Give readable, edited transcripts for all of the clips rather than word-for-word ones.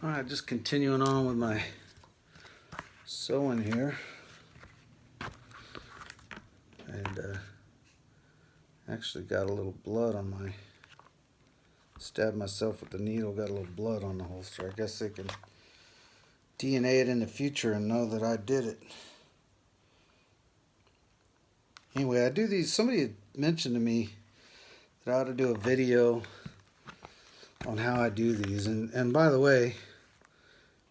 Alright, just continuing on with my sewing here. And actually got a little blood on my, stabbed myself with the needle, got a little blood on the holster. I guess they can DNA it in the future and know that I did it. Anyway, I do these, somebody had mentioned to me that I ought to do a video on how I do these. And by the way,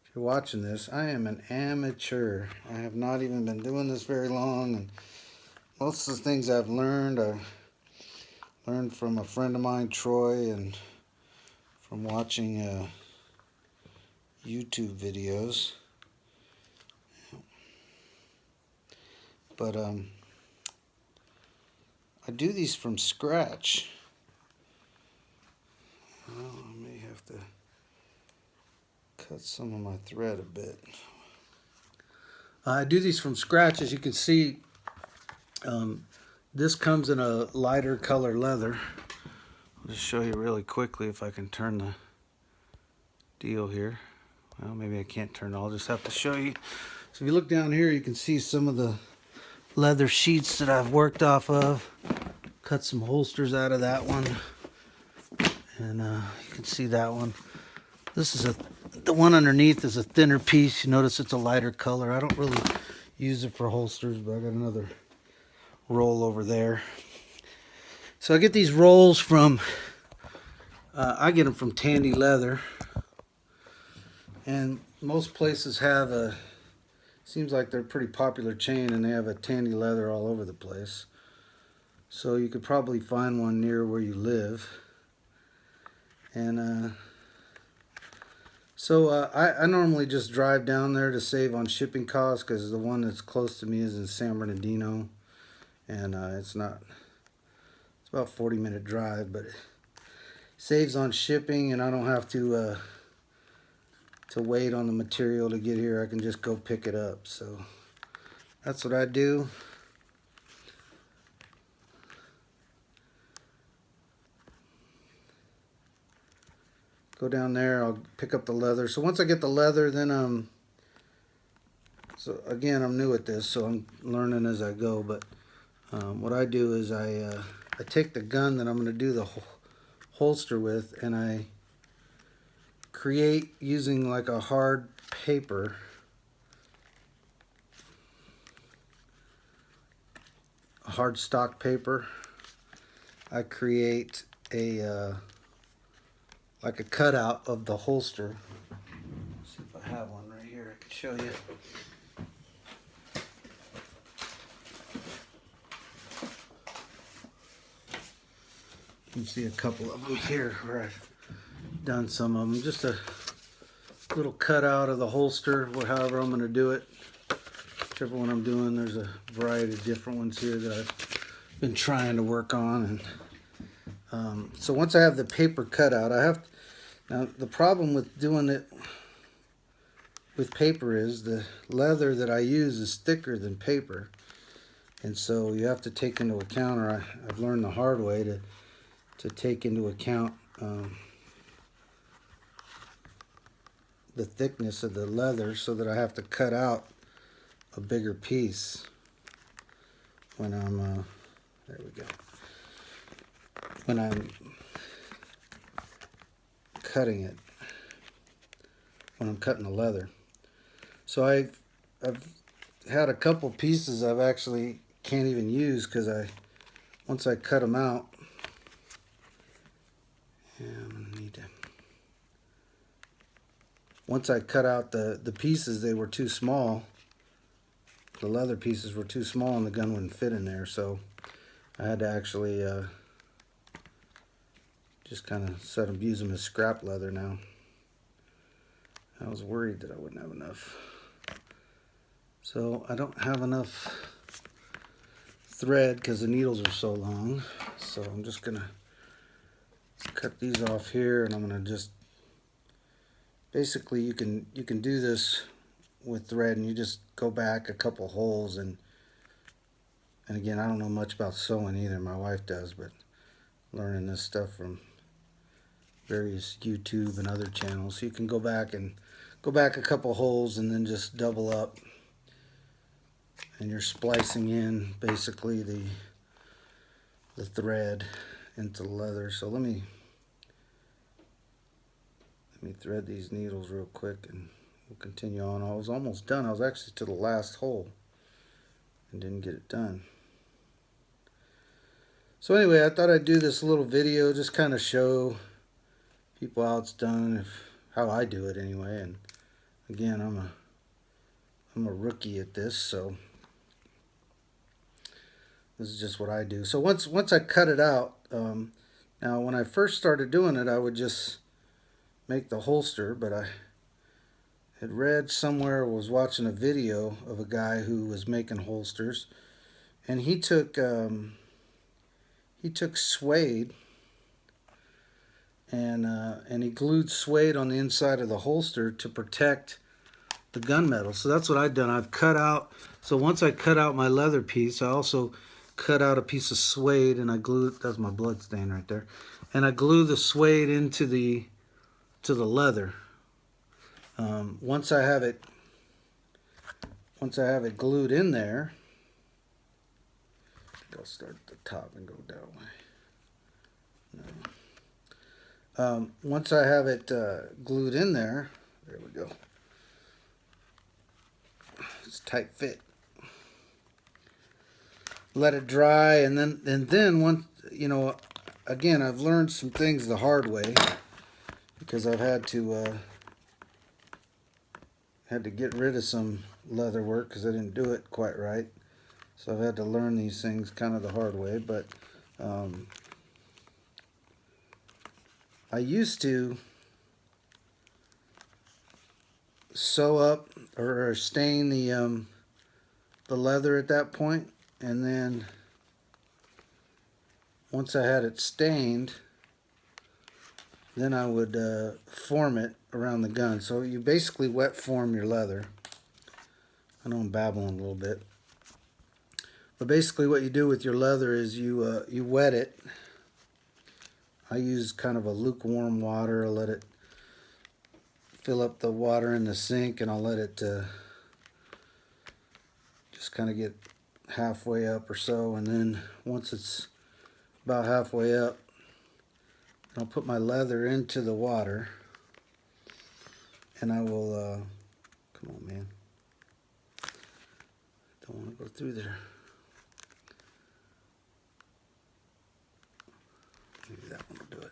if you're watching this, I am an amateur. I have not even been doing this very long, and most of the things I've learned, I learned from a friend of mine, Troy, and from watching YouTube videos. But I do these from scratch. Well, I may have to cut some of my thread a bit. I do these from scratch. As you can see, this comes in a lighter color leather. I'll just show you really quickly if I can turn the deal here. Well, maybe I can't turn it. I'll just have to show you. So if you look down here, you can see some of the leather sheets that I've worked off of. Cut some holsters out of that one. And you can see that one. This is the one underneath is a thinner piece. You notice it's a lighter color. I don't really use it for holsters, but I got another roll over there. So I get these rolls from, I get them from Tandy Leather. And most places have a, seems like they're a pretty popular chain, and they have a Tandy Leather all over the place. So you could probably find one near where you live. And I normally just drive down there to save on shipping costs, because the one that's close to me is in San Bernardino, and it's about a 40-minute drive, but it saves on shipping, and I don't have to wait on the material to get here. I can just go pick it up. So that's what I do. Go down there, I'll pick up the leather. So once I get the leather, then so again, I'm new at this, so I'm learning as I go. But what I do is I take the gun that I'm going to do the holster with, and I create using like a hard paper. A hard stock paper. I create a like a cutout of the holster. Let's see if I have one right here. I can show you. You can see a couple of them here where I've done some of them. Just a little cutout of the holster, however I'm going to do it. Whichever one I'm doing, there's a variety of different ones here that I've been trying to work on. And so once I have the paper cut out, now the problem with doing it with paper is the leather that I use is thicker than paper, and so you have to take into account, or I've learned the hard way to take into account the thickness of the leather, so that I have to cut out a bigger piece when I'm there we go, when I'm cutting it, when I'm cutting the leather. So I've had a couple pieces I've actually can't even use, because once I cut them out, I'm gonna need to, once I cut out the pieces, they were too small. The leather pieces were too small, and the gun wouldn't fit in there, so I had to actually just kind of use them as scrap leather now. I was worried that I wouldn't have enough. So I don't have enough thread because the needles are so long. So I'm just gonna cut these off here, and I'm gonna just, basically you can do this with thread, and you just go back a couple holes, and again, I don't know much about sewing either. My wife does, but learning this stuff from various YouTube and other channels. So you can go back a couple holes and then just double up, and you're splicing in basically the thread into the leather. So let me thread these needles real quick and we'll continue on. I was almost done. I was actually to the last hole and didn't get it done. So anyway, I thought I'd do this little video, just kind of show people how it's done, how I do it anyway. And again, I'm a rookie at this, so this is just what I do. So once I cut it out, now when I first started doing it, I would just make the holster, but I had read somewhere, was watching a video of a guy who was making holsters, and he took suede and he glued suede on the inside of the holster to protect the gunmetal. So that's what I've done. I've cut out, so once I cut out my leather piece, I also cut out a piece of suede and I glued, that's my blood stain right there, and I glue the suede into the leather. Once I have it glued in there, I'll start at the top and go that way. No. Once I have it glued in there, there we go. It's tight fit. Let it dry, and then once, you know, again, I've learned some things the hard way because I've had to get rid of some leather work because I didn't do it quite right. So I've had to learn these things kind of the hard way. But I used to sew up or stain the leather at that point, and then once I had it stained, then I would form it around the gun. So you basically wet form your leather. I know I'm babbling a little bit, but basically what you do with your leather is you wet it. I use kind of a lukewarm water. I'll let it fill up the water in the sink, and I'll let it just kind of get halfway up or so, and then once it's about halfway up, I'll put my leather into the water, and I will come on, man, don't want to go through there. Maybe that one will do it.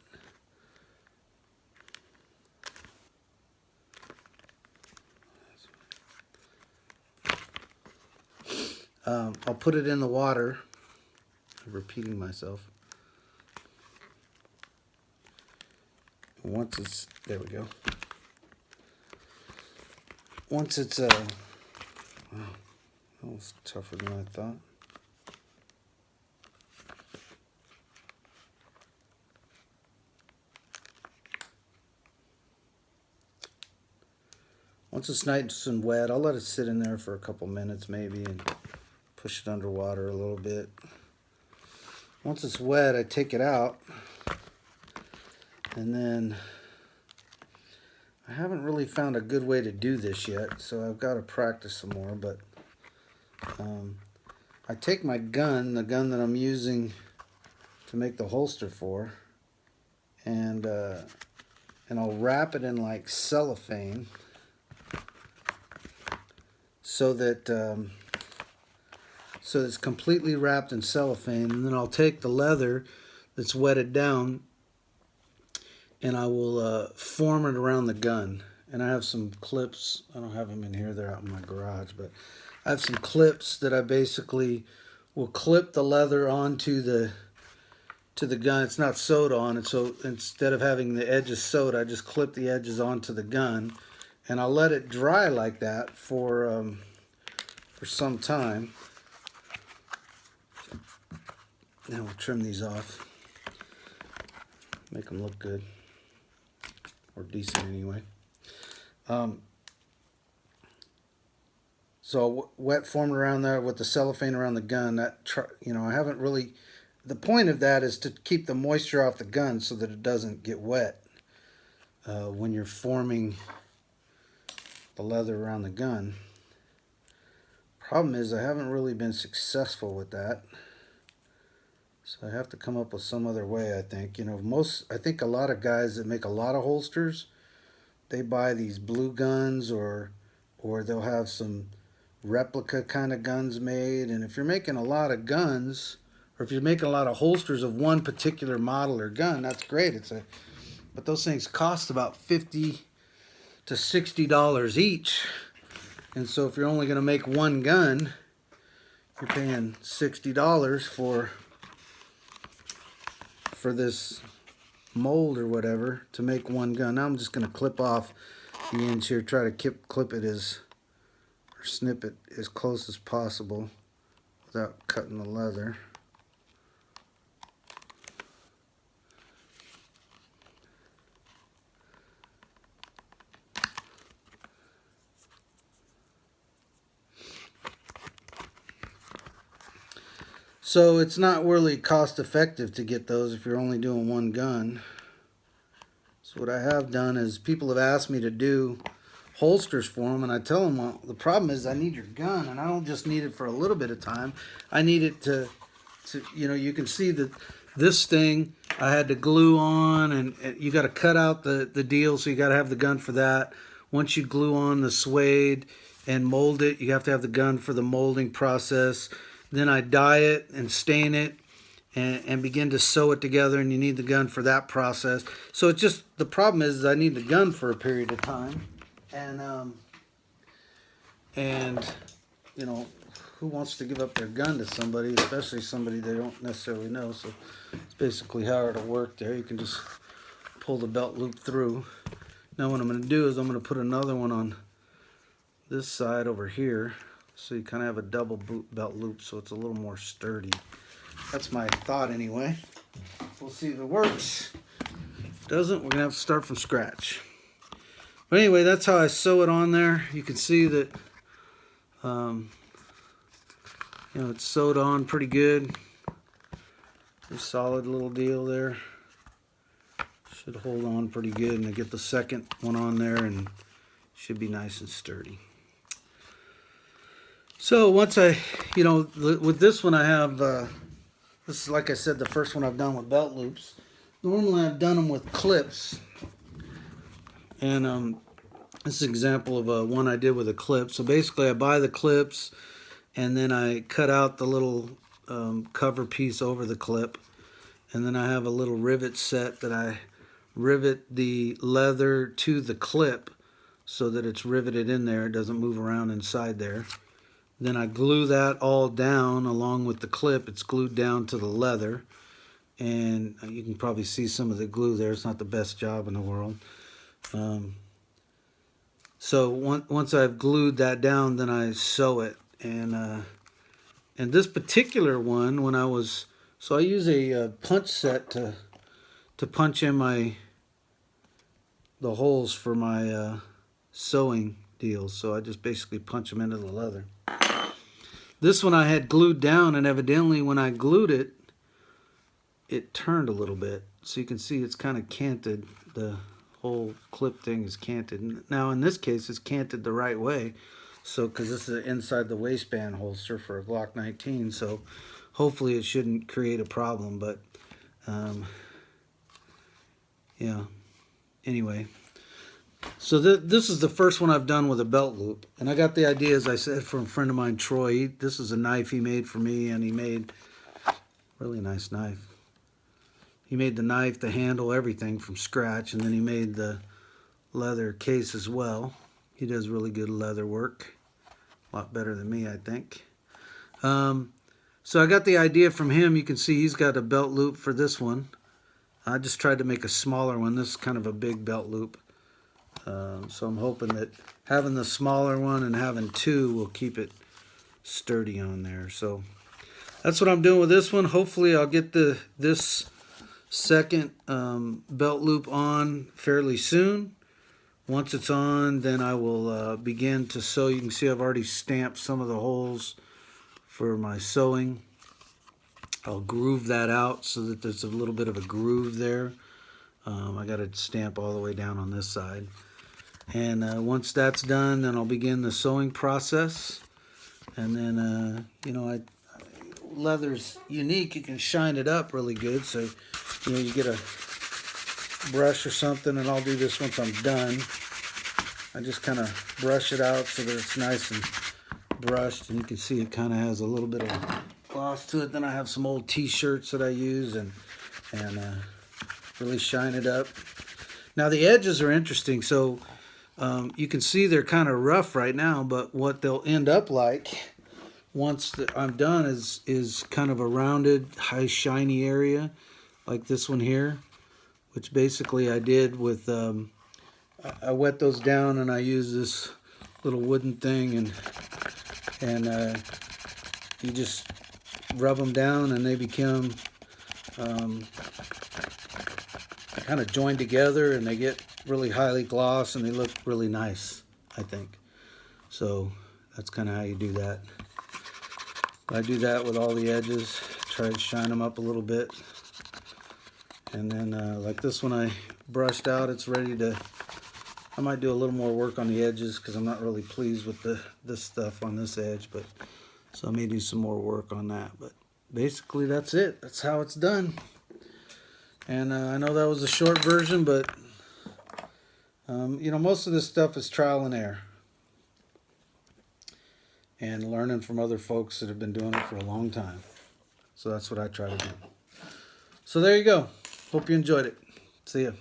I'll put it in the water. I'm repeating myself. Once it's, there we go. Once it's wow, that was tougher than I thought. Once it's nice and wet, I'll let it sit in there for a couple minutes maybe and push it underwater a little bit. Once it's wet, I take it out, and then I haven't really found a good way to do this yet, so I've got to practice some more. But I take my gun, the gun that I'm using to make the holster for, and I'll wrap it in like cellophane so that so it's completely wrapped in cellophane, and then I'll take the leather that's wetted down and I will form it around the gun. And I have some clips. I don't have them in here, they're out in my garage, but I have some clips that I basically will clip the leather onto the gun. It's not sewed on, and so instead of having the edges sewed, I just clip the edges onto the gun, and I'll let it dry like that for some time. Now we'll trim these off, make them look good, or decent anyway. So wet formed around there with the cellophane around the gun. That, you know, I haven't really. The point of that is to keep the moisture off the gun so that it doesn't get wet. when you're forming the leather around the gun. Problem is, I haven't really been successful with that. So I have to come up with some other way, I think. You know, I think a lot of guys that make a lot of holsters, they buy these blue guns or they'll have some replica kind of guns made. And if you're making a lot of guns, or if you're making a lot of holsters of one particular model or gun, that's great. But those things cost about $50 to $60 each. And so if you're only going to make one gun, you're paying $60 for this mold or whatever to make one gun. Now I'm just going to clip off the ends here, try to clip it or snip it as close as possible without cutting the leather. So it's not really cost effective to get those if you're only doing one gun. So what I have done is people have asked me to do holsters for them, and I tell them, well, the problem is I need your gun, and I don't just need it for a little bit of time. I need it to you know, you can see that this thing I had to glue on, and you got to cut out the deal, so you got to have the gun for that. Once you glue on the suede and mold it, you have to have the gun for the molding process. Then I dye it and stain it and begin to sew it together, and you need the gun for that process. So it's just, the problem is I need the gun for a period of time. And you know, who wants to give up their gun to somebody, especially somebody they don't necessarily know? So it's basically how it'll work there. You can just pull the belt loop through. Now what I'm going to do is I'm going to put another one on this side over here, so you kind of have a double belt loop, so it's a little more sturdy. That's my thought anyway. We'll see if it works. If it doesn't, we're going to have to start from scratch. But anyway, that's how I sew it on there. You can see that you know, it's sewed on pretty good. A solid little deal there. Should hold on pretty good, and I get the second one on there and should be nice and sturdy. So once you know, with this one I have, this is, like I said, the first one I've done with belt loops. Normally I've done them with clips, and this is an example of one I did with a clip. So basically I buy the clips, and then I cut out the little cover piece over the clip, and then I have a little rivet set that I rivet the leather to the clip so that it's riveted in there, it doesn't move around inside there. Then I glue that all down along with the clip. It's glued down to the leather, and you can probably see some of the glue there. It's not the best job in the world. So once I've glued that down, then I sew it. And this particular one, so I use a punch set to punch in the holes for my sewing deals. So I just basically punch them into the leather. This one I had glued down, and evidently when I glued it, it turned a little bit. So you can see it's kind of canted. The whole clip thing is canted. Now in this case, it's canted the right way. So, because this is inside the waistband holster for a Glock 19, so hopefully it shouldn't create a problem. But yeah. Anyway. So this is the first one I've done with a belt loop. And I got the idea, as I said, from a friend of mine, Troy. This is a knife he made for me, and he made a really nice knife. He made the knife, the handle, everything from scratch, and then he made the leather case as well. He does really good leather work. A lot better than me, I think. So I got the idea from him. You can see he's got a belt loop for this one. I just tried to make a smaller one. This is kind of a big belt loop. So I'm hoping that having the smaller one and having two will keep it sturdy on there. So that's what I'm doing with this one. Hopefully I'll get this second belt loop on fairly soon. Once it's on, then I will begin to sew. You can see I've already stamped some of the holes for my sewing. I'll groove that out so that there's a little bit of a groove there. I got to stamp all the way down on this side. And once that's done, then I'll begin the sewing process. And then, you know, leather's unique. You can shine it up really good. So, you know, you get a brush or something, and I'll do this once I'm done. I just kind of brush it out so that it's nice and brushed, and you can see it kind of has a little bit of gloss to it. Then I have some old t-shirts that I use and really shine it up. Now the edges are interesting. So you can see they're kind of rough right now, but what they'll end up like once I'm done is kind of a rounded, high shiny area like this one here, which basically I did with I wet those down and I use this little wooden thing, and you just rub them down and they become kind of joined together, and they get really highly gloss and they look really nice, I think. So that's kind of how you do that. I do that with all the edges, try to shine them up a little bit. And then like this one I brushed out, it's ready to, I might do a little more work on the edges because I'm not really pleased with this stuff on this edge, but so I may do some more work on that. But basically that's it. That's how it's done. And I know that was a short version, but you know, most of this stuff is trial and error and learning from other folks that have been doing it for a long time. So that's what I try to do. So there you go. Hope you enjoyed it. See ya.